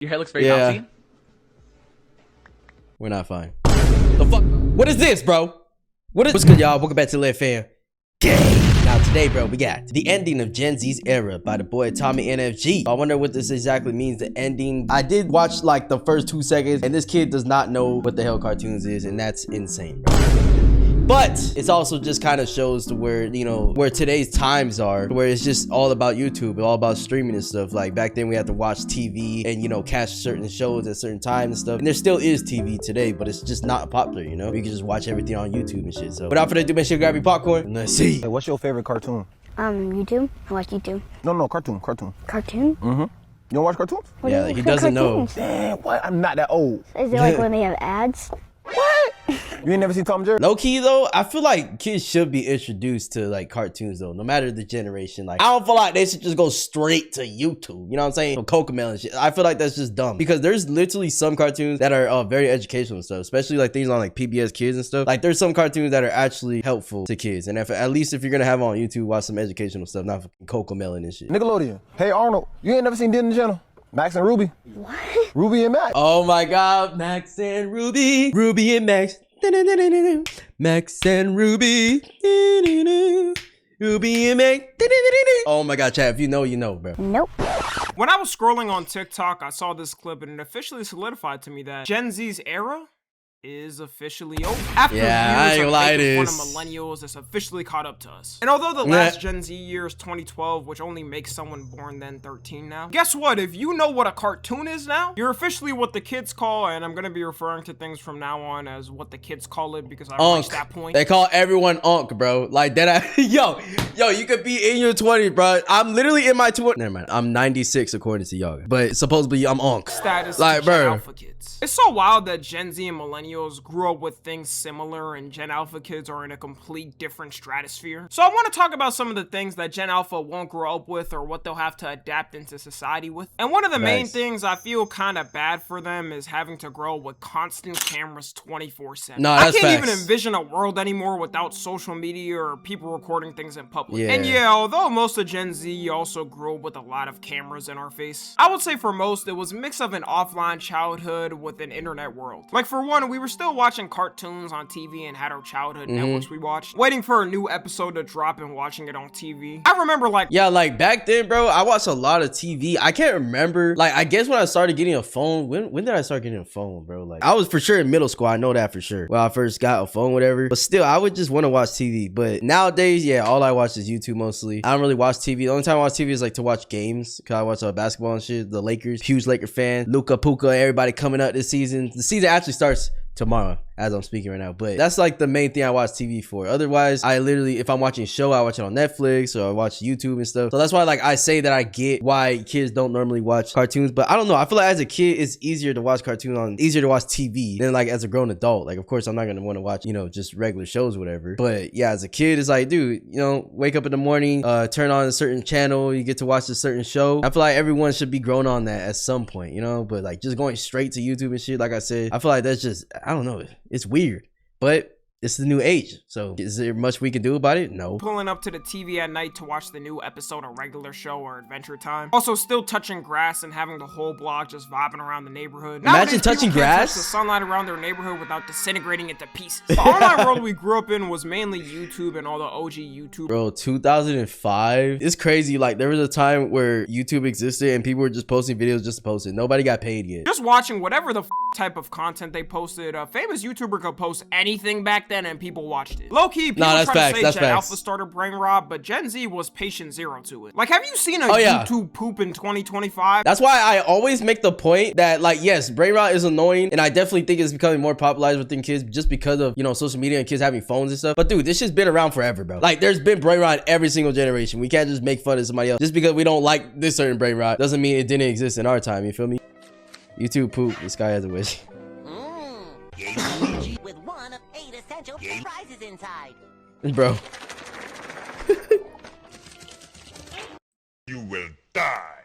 Your hair looks very bouncy. We're not fine. The fuck? What is this, bro? What's good, y'all? Welcome back to Live Fam. Now today, bro, we got the ending of Gen Z's era by the boy Tommy NFG. I wonder what this exactly means, the ending. I did watch like the first 2 seconds, and this kid does not know what the hell cartoons is, and that's insane, bro. But it's also just kind of shows to where, you know, where today's times are, where it's just all about YouTube, all about streaming and stuff. Like back then we had to watch TV and, you know, catch certain shows at certain times and stuff. And there still is TV today, but it's just not popular, you know? You can just watch everything on YouTube and shit. So without further ado, make sure you grab your popcorn and let's see. Hey, what's your favorite cartoon? YouTube. I watch YouTube. No, cartoon. Cartoon? Mm-hmm. You don't watch cartoons? Yeah, he doesn't know. Damn, what? I'm not that old. Is it like when they have ads? What? You ain't never seen Tom and Jerry? Low key though, I feel like kids should be introduced to like cartoons though, no matter the generation. Like I don't feel like they should just go straight to YouTube. You know what I'm saying? Cocomelon and shit. I feel like that's just dumb because there's literally some cartoons that are very educational and stuff, especially like things on like PBS Kids and stuff. Like there's some cartoons that are actually helpful to kids, and if at least if you're gonna have it on YouTube, watch some educational stuff, not fucking Cocomelon and shit. Nickelodeon. Hey Arnold, you ain't never seen Disney Channel? Max and Ruby. What? Ruby and Max. Oh my God, Max and Ruby, Ruby and Max. Max and Ruby, Ruby and Max. Oh my God, chat, if you know, you know, bro. Nope. When I was scrolling on TikTok, I saw this clip and it officially solidified to me that Gen Z's era is officially over. After years of making fun of millennials, it's officially caught up to us. And although the last Gen Z year is 2012, which only makes someone born then 13 now, guess what? If you know what a cartoon is now, you're officially what the kids call, and I'm gonna be referring to things from now on as what the kids call it because I've reached that point. They call everyone Unk, bro. Like that. Yo, you could be in your 20s, bro. I'm literally in my 20s. Never mind. I'm 96 according to y'all, but supposedly I'm Unk. Status like, bro. Alpha kids. It's so wild that Gen Z and millennials grew up with things similar and Gen Alpha kids are in a complete different stratosphere. So I want to talk about some of the things that Gen Alpha won't grow up with or what they'll have to adapt into society with. And one of the main things I feel kind of bad for them is having to grow up with constant cameras 24/7. No, I that's can't facts. even envision a world anymore without social media or people recording things in public. Yeah. And yeah, although most of Gen Z also grew up with a lot of cameras in our face, I would say for most it was a mix of an offline childhood with an internet world. Like for one, we were still watching cartoons on TV and had our childhood networks we watched, waiting for a new episode to drop and watching it on TV. I remember like back then, bro, I watched a lot of TV. I can't remember, like, I guess when I started getting a phone, when did I start getting a phone, bro? Like I was for sure in middle school, I know that for sure, when I first got a phone, whatever, but still I would just want to watch TV. But nowadays, yeah, all I watch is YouTube mostly. I don't really watch TV. The only time I watch TV is like to watch games, because I watch basketball and shit. The Lakers, huge Laker fan. Luka, Puka, everybody coming up this season. The season actually starts tomorrow as I'm speaking right now, but that's like the main thing I watch TV for. Otherwise, I literally, if I'm watching a show, I watch it on Netflix or I watch YouTube and stuff. So that's why, like, I say that I get why kids don't normally watch cartoons, but I don't know, I feel like as a kid it's easier to watch easier to watch TV than like as a grown adult. Like of course I'm not gonna want to watch, you know, just regular shows or whatever, but yeah, as a kid it's like, dude, you know, wake up in the morning, turn on a certain channel, you get to watch a certain show. I feel like everyone should be grown on that at some point, you know, but like just going straight to YouTube and shit, like I said, I feel like that's just, I don't know, it's weird, but it's the new age. So is there much we can do about it? No. Pulling up to the TV at night to watch the new episode of regular show or Adventure Time. Also still touching grass and having the whole block just vibing around the neighborhood. Imagine touching grass? Touch the sunlight around their neighborhood without disintegrating into pieces. The online world we grew up in was mainly YouTube and all the OG YouTube. Bro, 2005, it's crazy. Like there was a time where YouTube existed and people were just posting videos just to post it. Nobody got paid yet. Just watching whatever the type of content they posted. A famous YouTuber could post anything back then and people watched it. Low-key, people try to say Gen Alpha started brain rot, but Gen Z was patient zero to it. Like, have you seen a YouTube poop in 2025? That's why I always make the point that, like, yes, brain rot is annoying, and I definitely think it's becoming more popularized within kids just because of, you know, social media and kids having phones and stuff. But dude, this shit's been around forever, bro. Like, there's been brain rot in every single generation. We can't just make fun of somebody else just because we don't like this certain brain rot doesn't mean it didn't exist in our time. You feel me? YouTube poop. This guy has a wish. With one of 8 essential prizes inside. Bro. You will die.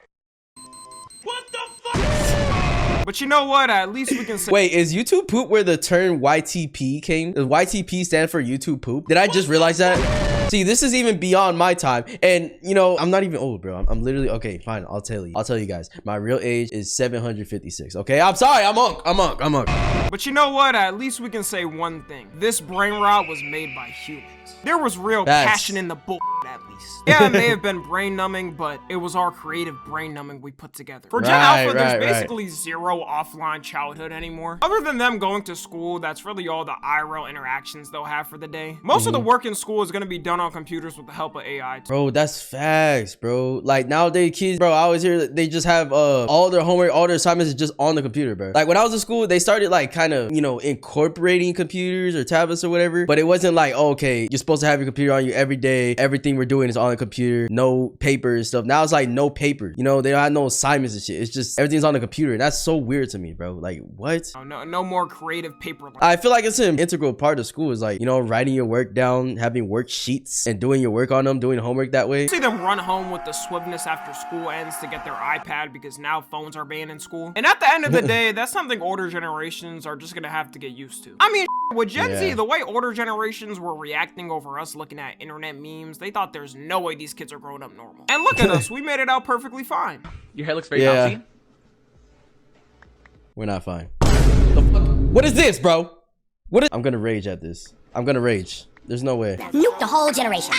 What the fuck? But you know what? At least we can say. Wait, is YouTube poop where the term YTP came? Does YTP stand for YouTube poop? Did I just realize that? See, this is even beyond my time. And, you know, I'm not even old, bro. I'm literally, okay, fine. I'll tell you guys. My real age is 756, okay? I'm sorry. I'm unk. But you know what? At least we can say one thing. This brain rot was made by humans. There was real passion in the bull, at least. Yeah, it may have been brain numbing, but it was our creative brain numbing we put together. For Gen Alpha, there's basically zero offline childhood anymore. Other than them going to school, that's really all the IRL interactions they'll have for the day. Most of the work in school is going to be done on computers with the help of AI. Bro, that's facts, bro. Like nowadays kids, bro, I always hear that they just have all their homework, all their assignments is just on the computer, bro. Like when I was in school, they started like kind of, you know, incorporating computers or tablets or whatever, but it wasn't like, oh, okay, you're supposed to have your computer on you every day. Everything we're doing is on the computer, no paper and stuff. Now it's like no paper, you know, they don't have no assignments and shit. It's just everything's on the computer. And that's so weird to me, bro. Like what? Oh, no more creative paper. I feel like it's an integral part of school is like, you know, writing your work down, having worksheets and doing your work on them, doing homework that way. See them run home with the swiftness after school ends to get their iPad because now phones are banned in school. And at the end of the day, that's something older generations are just gonna have to get used to. I mean, with Gen Z, the way older generations were reacting over us looking at internet memes, they thought there's no way these kids are growing up normal. And look at us, we made it out perfectly fine. Your hair looks very bouncy. We're not fine. The fuck? What is this, bro? I'm gonna rage at this. I'm gonna rage. There's no way. Nuke the whole generation.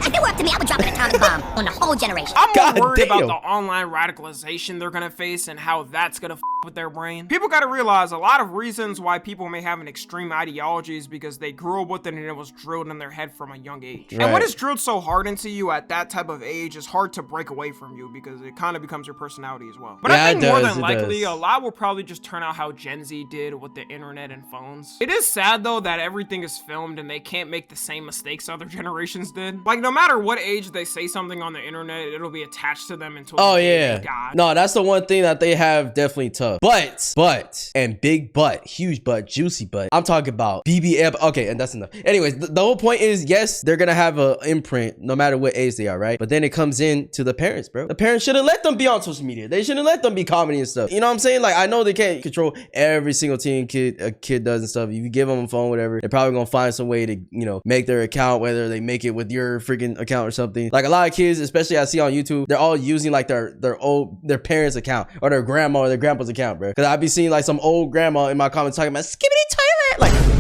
If it were up to me, I would drop an atomic bomb on the whole generation. I'm more worried about the online radicalization they're gonna face and how that's gonna with their brain. People gotta realize a lot of reasons why people may have an extreme ideology is because they grew up with it and it was drilled in their head from a young age. And what is drilled so hard into you at that type of age is hard to break away from you because it kind of becomes your personality as well. But I think more than likely, a lot will probably just turn out how Gen Z did with the internet and phones. It is sad though that everything is filmed and they can't make the same mistakes other generations did. Like no matter what age they say something on the internet, it'll be attached to them until no, that's the one thing that they have definitely tough. But and big butt, huge butt, juicy butt. I'm talking about BBM. Okay, and that's enough. Anyways, the whole point is, yes, they're gonna have an imprint no matter what age they are, right? But then it comes in to the parents, bro. The parents shouldn't let them be on social media. They shouldn't let them be comedy and stuff. You know what I'm saying? Like I know they can't control every single thing a kid does and stuff. If you give them a phone, whatever, they're probably gonna find some way to, you know, make their account, whether they make it with your freaking account or something. Like a lot of kids, especially I see on YouTube, they're all using like their parents' account or their grandma or their grandpa's account, bro. Cause I be seeing like some old grandma in my comments talking about skibbity toilet. Like,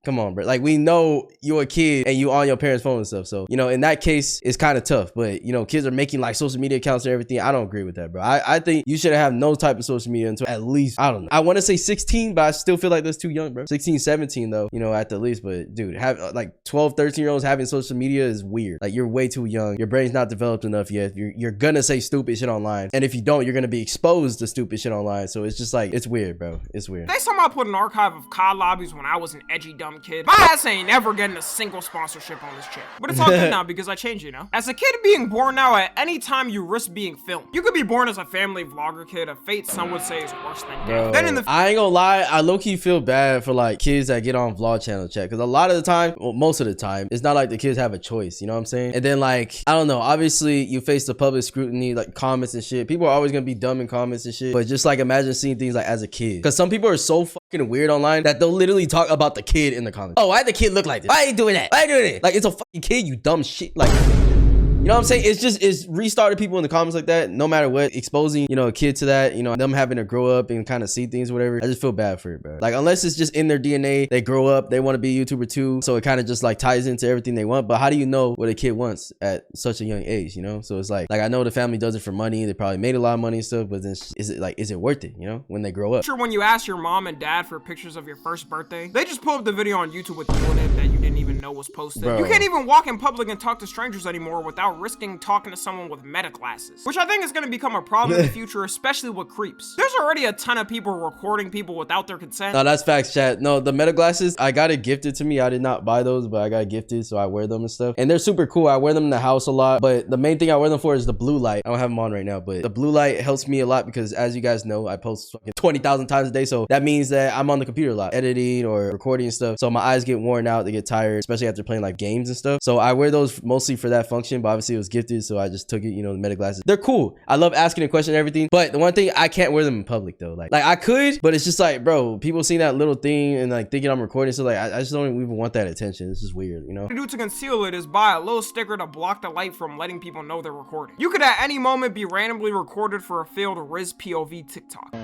come on, bro. Like we know you're a kid and you on your parents' phone and stuff. So, you know, in that case, it's kind of tough. But, you know, kids are making like social media accounts and everything. I don't agree with that, bro. I think you shouldn't have no type of social media until at least, I don't know. I want to say 16, but I still feel like that's too young, bro. 16, 17 though, you know, at the least. But dude, have like 12, 13-year-olds having social media is weird. Like you're way too young. Your brain's not developed enough yet. You're gonna say stupid shit online. And if you don't, you're gonna be exposed to stupid shit online. So it's just like, it's weird, bro. It's weird. They somehow put an archive of COD lobbies when I was an edgy dumb kid. My ass ain't never getting a single sponsorship on this channel. But it's all good now because I changed, you know? As a kid being born now, at any time you risk being filmed. You could be born as a family vlogger kid. A fate some would say is worse than death. Then in the I ain't gonna lie, I low-key feel bad for like kids that get on vlog channel chat. Cause a lot of the time, well, most of the time, it's not like the kids have a choice, you know what I'm saying? And then like, I don't know, obviously you face the public scrutiny, like comments and shit. People are always gonna be dumb in comments and shit. But just like imagine seeing things like as a kid. Cause some people are so fucking weird online that they'll literally talk about the kid in the comments. Oh, why did the kid look like this? Why are you doing that? Why are you doing it? Like it's a fucking kid, you dumb shit. Like, you know what I'm saying? It's restarted people in the comments like that, no matter what, exposing, you know, a kid to that, you know, them having to grow up and kind of see things, whatever. I just feel bad for it, bro. Like, unless it's just in their DNA, they grow up, they want to be a YouTuber too. So it kind of just like ties into everything they want. But how do you know what a kid wants at such a young age, you know? So it's like I know the family does it for money. They probably made a lot of money and stuff, but then is it worth it, you know, when they grow up? Sure, when you ask your mom and dad for pictures of your first birthday, they just pull up the video on YouTube with you in it that you didn't even know was posted. Bro. You can't even walk in public and talk to strangers anymore without risking talking to someone with meta glasses, which I think is going to become a problem in the future, especially with creeps. There's already a ton of people recording people without their consent. No, that's facts, chat. No, the meta glasses, I got it gifted to me. I did not buy those, but I got it gifted, so I wear them and stuff. And they're super cool. I wear them in the house a lot, but the main thing I wear them for is the blue light. I don't have them on right now, but the blue light helps me a lot because, as you guys know, I post fucking 20,000 times a day, so that means that I'm on the computer a lot, editing or recording and stuff. So my eyes get worn out, they get tired, especially after playing like games and stuff. So I wear those mostly for that function, but obviously obviously it was gifted, so I just took it. You know, the Meta glasses, they're cool. I love asking a question and everything, but the one thing, I can't wear them in public though. Like I could, but it's just like, bro, people see that little thing and like thinking I'm recording, so like I just don't even want that attention. This is weird, you know. To do to conceal it is buy a little sticker to block the light from letting people know they're recording. You could at any moment be randomly recorded for a failed Riz POV TikTok.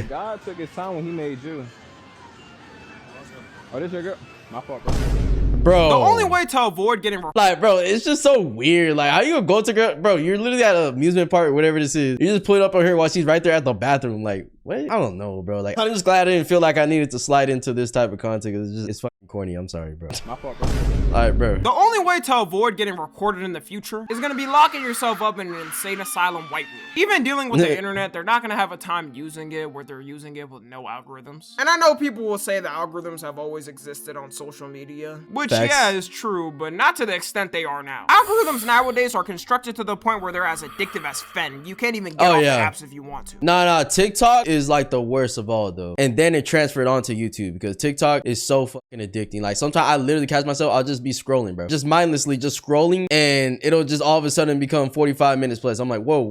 God took his time when he made you. Oh, this your girl? My fault, bro. Bro, The only way to avoid getting like, bro, it's just so weird. Like, how you gonna go to girl, bro? You're literally at an amusement park or whatever this is. You just put it up on her while she's right there at the bathroom. Like, what? I don't know, bro. Like, I'm just glad I didn't feel like I needed to slide into this type of content. It's fucking corny. I'm sorry, bro. My fault, bro. All right, bro. The only way to avoid getting recorded in the future is gonna be locking yourself up in an insane asylum white room. Even dealing with the internet, they're not gonna have a time using it where they're using it with no algorithms. And I know people will say the algorithms have always existed on social media, which Facts. yeah is true, but not to the extent they are now. Algorithms nowadays are constructed to the point where they're as addictive as fen. You can't even get off the apps if you want to. Nah, TikTok is like the worst of all though. And then it transferred onto YouTube because TikTok is so fucking addicting. Like sometimes I literally catch myself, I'll just be scrolling, bro. Just mindlessly just scrolling, and it'll just all of a sudden become 45 minutes plus. I'm like, whoa.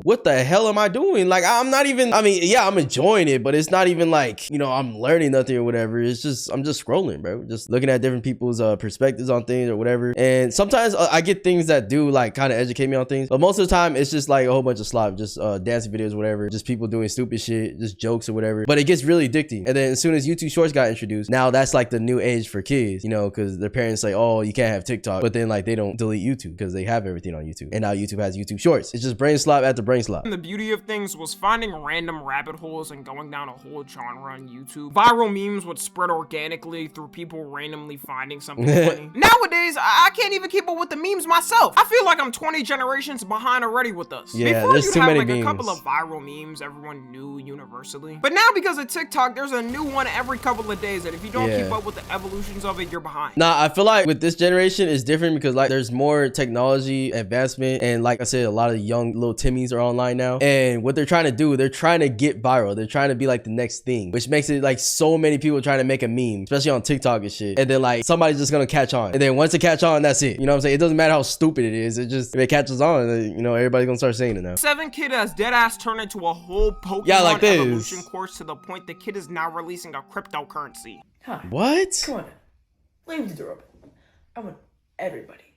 What the hell am I doing? Like, I'm not even, I mean, yeah, I'm enjoying it, but it's not even like, you know, I'm learning nothing or whatever. It's just, I'm just scrolling, bro. Just looking at different people's perspectives on things or whatever. And sometimes I get things that do like kind of educate me on things, but most of the time it's just like a whole bunch of slop, just dancing videos, whatever, just people doing stupid shit, just jokes or whatever. But it gets really addicting. And then as soon as YouTube Shorts got introduced, now that's like the new age for kids, you know, because their parents say, oh, you can't have TikTok, but then like they don't delete YouTube because they have everything on YouTube. And now YouTube has YouTube Shorts. It's just brain slop after brain slop. And the beauty of things was finding random rabbit holes and going down a whole genre on YouTube. Viral memes would spread organically through people randomly finding something funny. Nowadays, I can't even keep up with the memes myself. I feel like I'm 20 generations behind already with us. Yeah, Before there's you'd too have many like memes. a couple of viral memes everyone knew universally. But now because of TikTok, there's a new one every couple of days, and if you don't keep up with the evolutions of it, you're behind. Nah, I feel like with this generation it's different because like there's more technology advancement, and like I said, a lot of young little Timmies are online now, and what they're trying to do, they're trying to get viral. They're trying to be like the next thing, which makes it like so many people trying to make a meme, especially on TikTok and shit, and then like somebody's just gonna catch on, and then once it catch on, that's it. You know what I'm saying? It doesn't matter how stupid it is, it just, if it catches on, you know, everybody's gonna start saying it now. 7 Kid has deadass turned into a whole Pokemon like this. evolution course to the point the kid is now releasing a cryptocurrency. Hi. What? Come on. Leave the door open. I want everybody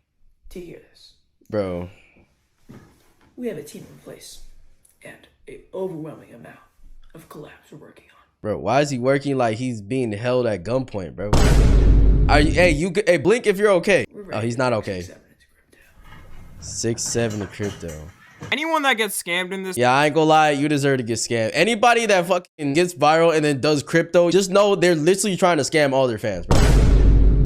to hear this. Bro. We have a team in place and an overwhelming amount of collabs we're working on. Bro, why is he working like he's being held at gunpoint, bro? Are you, hey, blink if you're okay. Oh, he's not okay. 6-7 to crypto. Anyone that gets scammed in this, Yeah, I ain't gonna lie, you deserve to get scammed. Anybody that fucking gets viral and then does crypto, just know they're literally trying to scam all their fans, bro.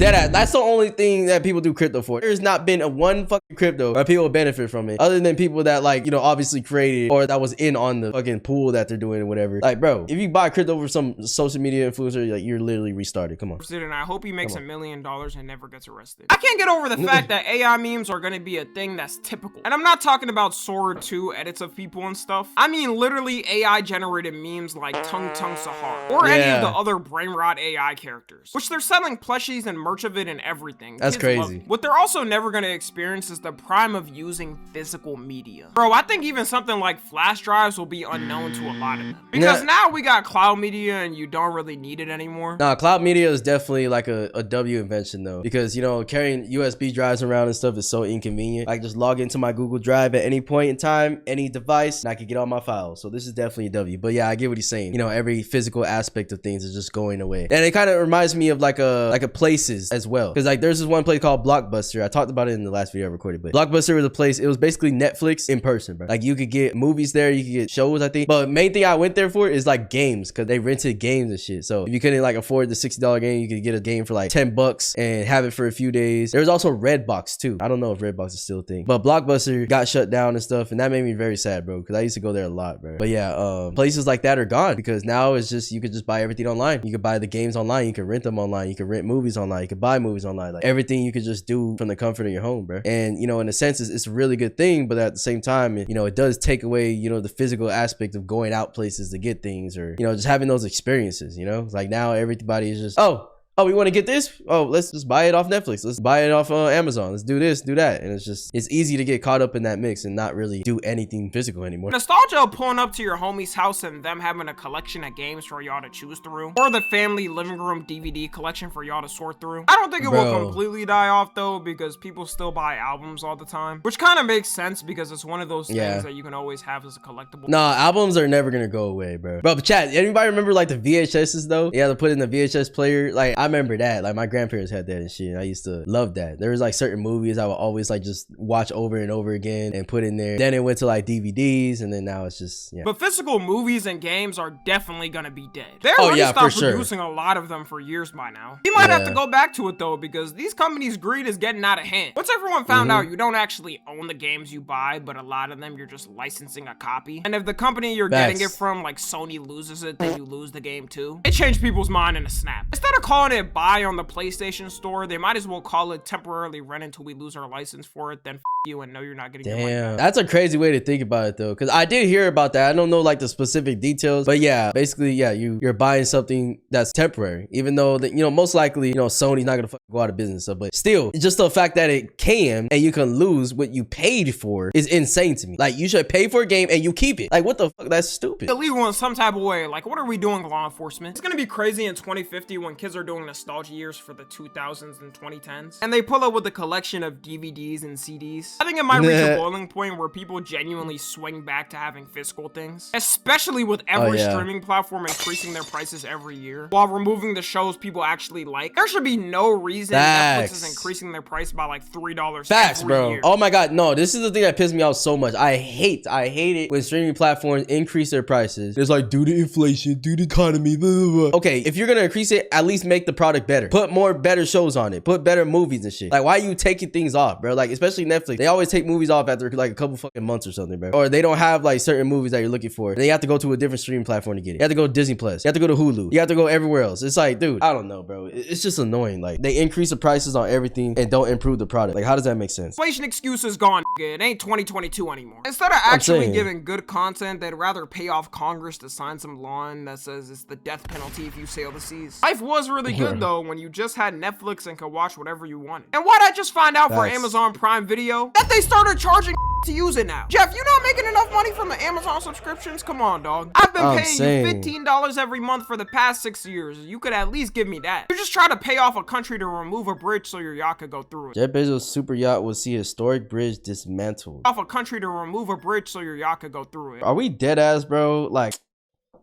That's the only thing that people do crypto for. There's not been a one fucking crypto where people benefit from it, other than people that like, you know, obviously created or that was in on the fucking pool that they're doing or whatever. Like, bro, if you buy crypto for some social media influencer, like, you're literally restarted. Come on. and I hope he makes $1 million and never gets arrested. I can't get over the fact that AI memes are gonna be a thing that's typical. And I'm not talking about Sora 2 edits of people and stuff. I mean literally AI generated memes like Tung Tung Sahar or any of the other brain rot AI characters, which they're selling plushies and merch of it and everything. That's Kids love crazy. it. What they're also never gonna experience is the prime of using physical media. Bro, I think even something like flash drives will be unknown to a lot of them. Because now we got cloud media and you don't really need it anymore. Nah, cloud media is definitely like a W invention though, because, you know, carrying USB drives around and stuff is so inconvenient. I can just log into my Google Drive at any point in time, any device, and I can get all my files. So this is definitely a W. But yeah, I get what he's saying. You know, every physical aspect of things is just going away. And it kind of reminds me of like a places as well. Because like there's this one place called Blockbuster. I talked about it in the last video I recorded, but Blockbuster was a place, it was basically Netflix in person, bro. Like you could get movies there, you could get shows, I think. But main thing I went there for is like games, because they rented games and shit. So if you couldn't like afford the $60 game, you could get a game for like $10 and have it for a few days. There was also Redbox too. I don't know if Redbox is still a thing, but Blockbuster got shut down and stuff, and that made me very sad, bro, because I used to go there a lot, bro. But yeah, places like that are gone because now it's just, you could just buy everything online. You could buy the games online, you could rent them online, you could rent movies online, you could buy movies online, like everything you could just do from the comfort of your home, bro. And you know, in a sense, it's a really good thing, but at the same time, you know, it does take away, you know, the physical aspect of going out places to get things, or, you know, just having those experiences. You know, it's like now everybody is just, oh, Oh, we want to get this? Oh, let's just buy it off Netflix. Let's buy it off Amazon. Let's do this, do that. And it's easy to get caught up in that mix and not really do anything physical anymore. Nostalgia of pulling up to your homie's house and them having a collection of games for y'all to choose through, or the family living room DVD collection for y'all to sort through. I don't think it will completely die off though, because people still buy albums all the time, which kind of makes sense because it's one of those things that you can always have as a collectible. Nah, albums are never gonna go away, bro. But chat, anybody remember like the VHSs though? You had to put in the VHS player. Like I remember that. Like my grandparents had that and shit. And I used to love that. There was like certain movies I would always like just watch over and over again and put in there. Then it went to like DVDs, and then now it's just But physical movies and games are definitely gonna be dead. They already stopped producing a lot of them for years by now. You might have to go back to it though, because these companies' greed is getting out of hand. Once everyone found out you don't actually own the games you buy, but a lot of them you're just licensing a copy. And if the company you're getting it from, like Sony, loses it, then you lose the game too. It changed people's mind in a snap. Instead of calling it buy on the PlayStation Store, they might as well call it temporarily rent until we lose our license for it, then you and know you're not getting your money back. That's a crazy way to think about it though, because I did hear about that. I don't know like the specific details, but yeah, basically you're buying something that's temporary, even though that, you know, most likely, you know, Sony's not gonna go out of business, so, but still, just the fact that it can and you can lose what you paid for is insane to me. Like you should pay for a game and you keep it. Like what the fuck? That's stupid. Illegal in some type of way. Like what are we doing, law enforcement? It's gonna be crazy in 2050 when kids are doing nostalgia years for the 2000s and 2010s, and they pull up with a collection of DVDs and CDs. I think it might reach a boiling point where people genuinely swing back to having physical things, especially with every streaming platform increasing their prices every year while removing the shows people actually like. There should be no reason Netflix is increasing their price by like $3 every year. Oh my god, no, this is the thing that pissed me off so much. I hate it when streaming platforms increase their prices. It's like, due to inflation, due to economy, blah, blah, blah. Okay, if you're gonna increase it, at least make the product better. Put more better shows on it. Put better movies and shit. Like, why are you taking things off, bro? Like, especially Netflix. They always take movies off after like a couple fucking months or something, bro. Or they don't have like certain movies that you're looking for. They have to go to a different streaming platform to get it. You have to go to Disney Plus. You have to go to Hulu. You have to go everywhere else. It's like, dude, I don't know, bro. It's just annoying. Like, they increase the prices on everything and don't improve the product. Like, how does that make sense? Inflation excuse is gone. It ain't 2022 anymore. Instead of actually giving good content, they'd rather pay off Congress to sign some law that says it's the death penalty if you sail the seas. Life was really good though when you just had Netflix and could watch whatever you wanted. And why'd I just find out for Amazon Prime Video that they started charging to use it now? Jeff, you not making enough money from the Amazon subscriptions? Come on, dog. I've been paying you $15 every month for the past 6 years. You could at least give me that. You're just trying to pay off a country to remove a bridge so your yacht could go through it. Jeff Bezos' super yacht will see a historic bridge dismantled. Off a country to remove a bridge so your yacht could go through it. Are we dead ass, bro? Like,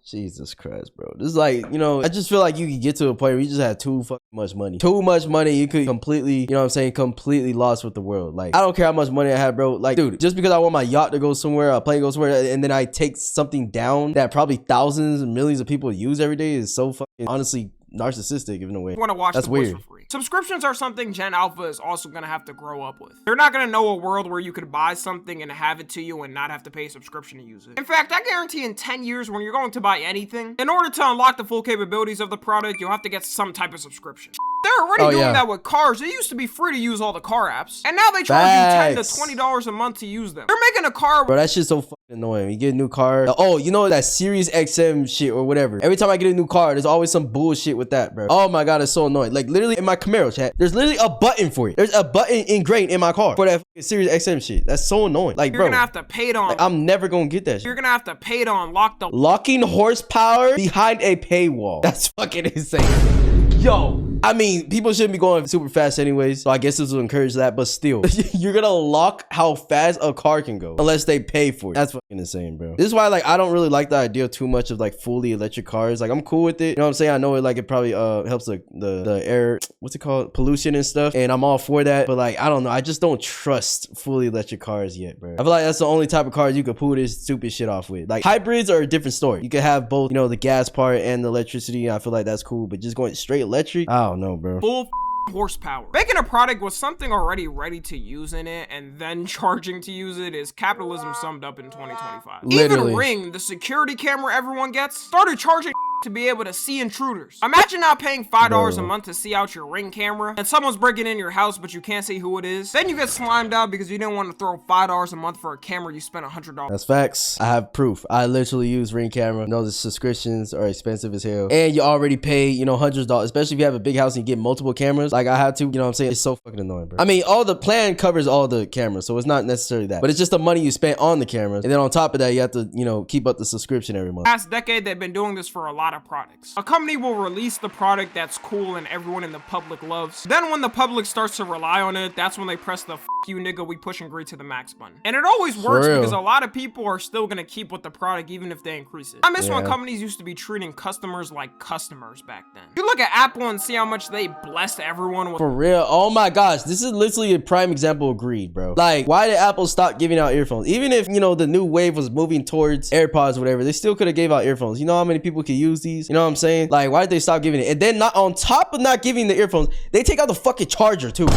Jesus Christ, bro. This is like, you know, I just feel like you could get to a point where you just had too fucking much money. Too much money. You could completely, you know what I'm saying, completely lost with the world. Like, I don't care how much money I have, bro. Like, dude, just because I want my yacht to go somewhere, a plane goes somewhere, and then I take something down that probably thousands and millions of people use every day is so fucking, honestly, narcissistic in a way. You want to watch That's The Boys weird. for free. Subscriptions are something Gen Alpha is also going to have to grow up with. They're not going to know a world where you could buy something and have it to you and not have to pay a subscription to use it. In fact, I guarantee in 10 years when you're going to buy anything, in order to unlock the full capabilities of the product, you'll have to get some type of subscription. They're already doing that with cars. It used to be free to use all the car apps, and now they charge you $10 to $20 a month to use them. They're making a car. Bro, that shit's so fucking annoying. You get a new car. Oh, you know that Sirius XM shit or whatever. Every time I get a new car, there's always some bullshit with that, bro. Oh my god, it's so annoying. Like literally in my Camaro chat, there's literally a button for it. There's a button ingrained in my car for that fucking Sirius XM shit. That's so annoying. Like, you're gonna have to pay it on. Like, I'm never gonna get that shit. You're gonna have to pay it on lock the locking horsepower behind a paywall. That's fucking insane. Yo, I mean, people shouldn't be going super fast anyways, so I guess this will encourage that, but still, you're gonna lock how fast a car can go unless they pay for it. That's fucking insane, bro. This is why, like, I don't really like the idea too much of, like, fully electric cars. Like, I'm cool with it. You know what I'm saying? I know it, like, it probably helps, like, the air, what's it called? Pollution and stuff, and I'm all for that, but, like, I don't know. I just don't trust fully electric cars yet, bro. I feel like that's the only type of cars you could pull this stupid shit off with. Like, hybrids are a different story. You could have both, you know, the gas part and the electricity. I feel like that's cool, but just going straight electric, I don't know, bro. Full horsepower. Making a product with something already ready to use in it and then charging to use it is capitalism summed up in 2025. Literally. Even Ring, the security camera everyone gets, started charging to be able to see intruders. Imagine not paying $5 a Bro. month to see out your Ring camera, and someone's breaking in your house, but you can't see who it is. Then you get slimed out because you didn't want to throw $5 a month for a camera you spent $100. That's facts. I have proof. I literally use Ring camera. You know, the subscriptions are expensive as hell. And you already pay, you know, hundreds of dollars, especially if you have a big house and you get multiple cameras. Like I had to, you know what I'm saying? It's so fucking annoying, bro. I mean, all the plan covers all the cameras, so it's not necessarily that. But it's just the money you spent on the cameras. And then on top of that, you have to, you know, keep up the subscription every month. Past decade, they've been doing this for a lot of products. A company will release the product that's cool and everyone in the public loves. Then when the public starts to rely on it, that's when they press the "F you nigga, we push and greed to the max" button. And it always works real. because a lot of people are still gonna keep with the product even if they increase it. I miss when Yeah. companies used to be treating customers like customers back then. You look at Apple and see how much they blessed everyone with. For real. Oh my gosh. This is literally a prime example of greed, bro. Like, why did Apple stop giving out earphones? Even if, you know, the new wave was moving towards AirPods or whatever, they still could have gave out earphones. You know how many people could use these? You know what I'm saying? Like, why did they stop giving it? And then not on top of not giving the earphones, they take out the fucking charger too.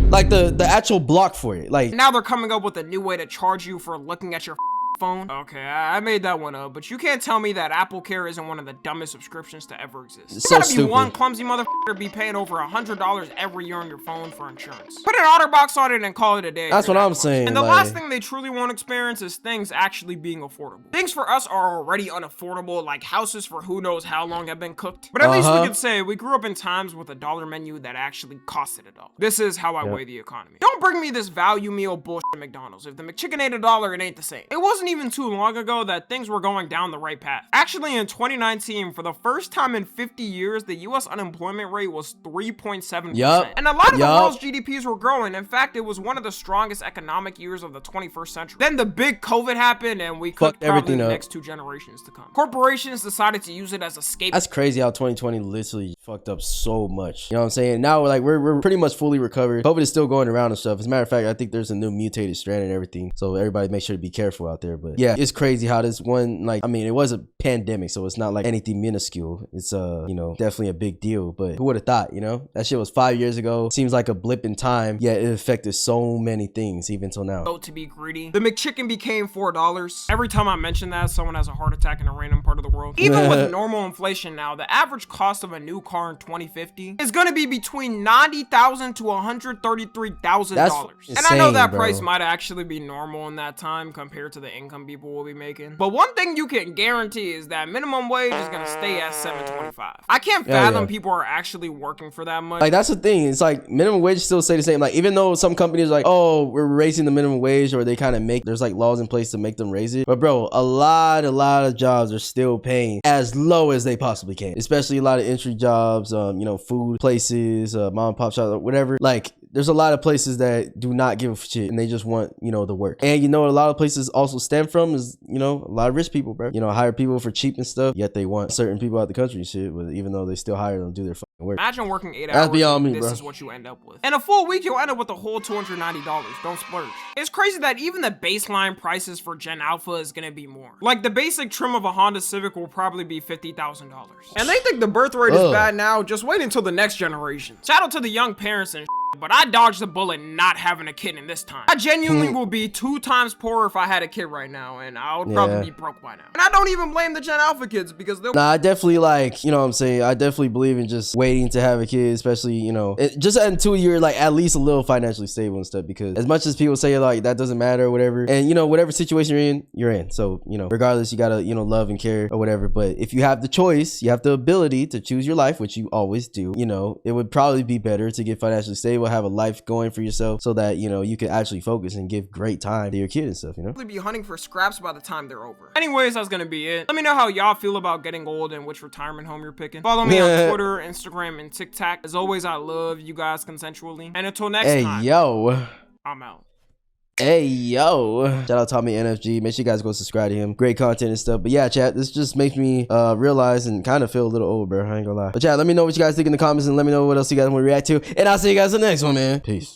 Like the actual block for it. Like, Now they're coming up with a new way to charge you for looking at your phone. Okay, I made that one up, but you can't tell me that Apple Care isn't one of the dumbest subscriptions to ever exist. It's You so gotta be stupid. one clumsy motherfucker be paying over $100 every year on your phone for insurance. Put an OtterBox on it and call it a day. if That's you're what that I'm close. saying, And the like- last thing they truly won't experience is things actually being affordable. Things for us are already unaffordable, like houses for who knows how long have been cooked. But at least we could say we grew up in times with a dollar menu that actually costed $1. This is how I weigh the economy. Don't bring me this value meal bullshit at McDonald's. If the McChicken ain't $1, it ain't the same. It wasn't even too long ago that things were going down the right path. Actually, in 2019, for the first time in 50 years, the US unemployment rate was 3.7%. Yup. And a lot of the Yup. world's GDPs were growing. In fact, it was one of the strongest economic years of the 21st century. Then the big COVID happened and we cooked Fucked probably everything the up. next 2 generations to come. Corporations decided to use it as a scapegoat. that's crazy how 2020 literally fucked up so much. You know what I'm saying? Now we're pretty much fully recovered. COVID is still going around and stuff. As a matter of fact, I think there's a new mutated strand and everything. So everybody make sure to be careful out there. But yeah, it's crazy how this one, like, I mean, it was a pandemic, so it's not like anything minuscule. It's you know, definitely a big deal. But who would have thought, you know? That shit was 5 years ago. Seems like a blip in time, yet it affected so many things even till now. To be greedy. The McChicken became $4. Every time I mention that, someone has a heart attack in a random part of the world. Even with normal inflation now, the average cost of a new car in 2050 is going to be between $90,000 to $133,000. That's And I know insane, that bro. price might actually be normal in that time compared to the income people will be making. But one thing you can guarantee is that minimum wage is going to stay at $7.25. I can't fathom people are actually working for that much. Like, that's the thing. It's like minimum wage still stay the same. Like, even though some companies are like, oh, we're raising the minimum wage, or they kind of make, there's like laws in place to make them raise it. But bro, a lot of jobs are still paying as low as they possibly can. Especially a lot of entry jobs, you know, food places, mom and pop shops, whatever. Like, there's a lot of places that do not give a shit and they just want, you know, the work. And you know what a lot of places also stem from is, you know, a lot of rich people, bro. You know, hire people for cheap and stuff, yet they want certain people out the country and shit, but even though they still hire them to do their fucking work. Imagine working 8 That's hours beyond and me, this bro. is what you end up with. In a full week, you'll end up with a whole $290. Don't splurge. It's crazy that even the baseline prices for Gen Alpha is gonna be more. Like, the basic trim of a Honda Civic will probably be $50,000. And they think the birth rate is Ugh. bad now, just wait until the next generation. Shout out to the young parents and but I dodged the bullet not having a kid in this time. I genuinely will be 2 times poorer if I had a kid right now, and I would probably be broke by now. And I don't even blame the Gen Alpha kids because they'll Nah, I definitely, like, you know what I'm saying? I definitely believe in just waiting to have a kid, especially, you know, just until you're like at least a little financially stable and stuff, because as much as people say like that doesn't matter or whatever, and you know, whatever situation you're in. So, you know, regardless, you gotta, you know, love and care or whatever. But if you have the choice, you have the ability to choose your life, which you always do, you know, it would probably be better to get financially stable, have a life going for yourself so that, you know, you can actually focus and give great time to your kid and stuff, you know? be hunting for scraps by the time they're over. Anyways, that's gonna be it. Let me know how y'all feel about getting old and which retirement home you're picking. Follow me on Twitter, Instagram, and TikTok. As always, I love you guys consensually. And until next time, Hey, yo. I'm out. Hey, yo. Shout out Tommy NFG. Make sure you guys go subscribe to him. Great content and stuff. But yeah, chat, this just makes me realize and kind of feel a little old, bro. I ain't gonna lie. But yeah, let me know what you guys think in the comments and let me know what else you guys want to react to. And I'll see you guys in the next one, man. Peace.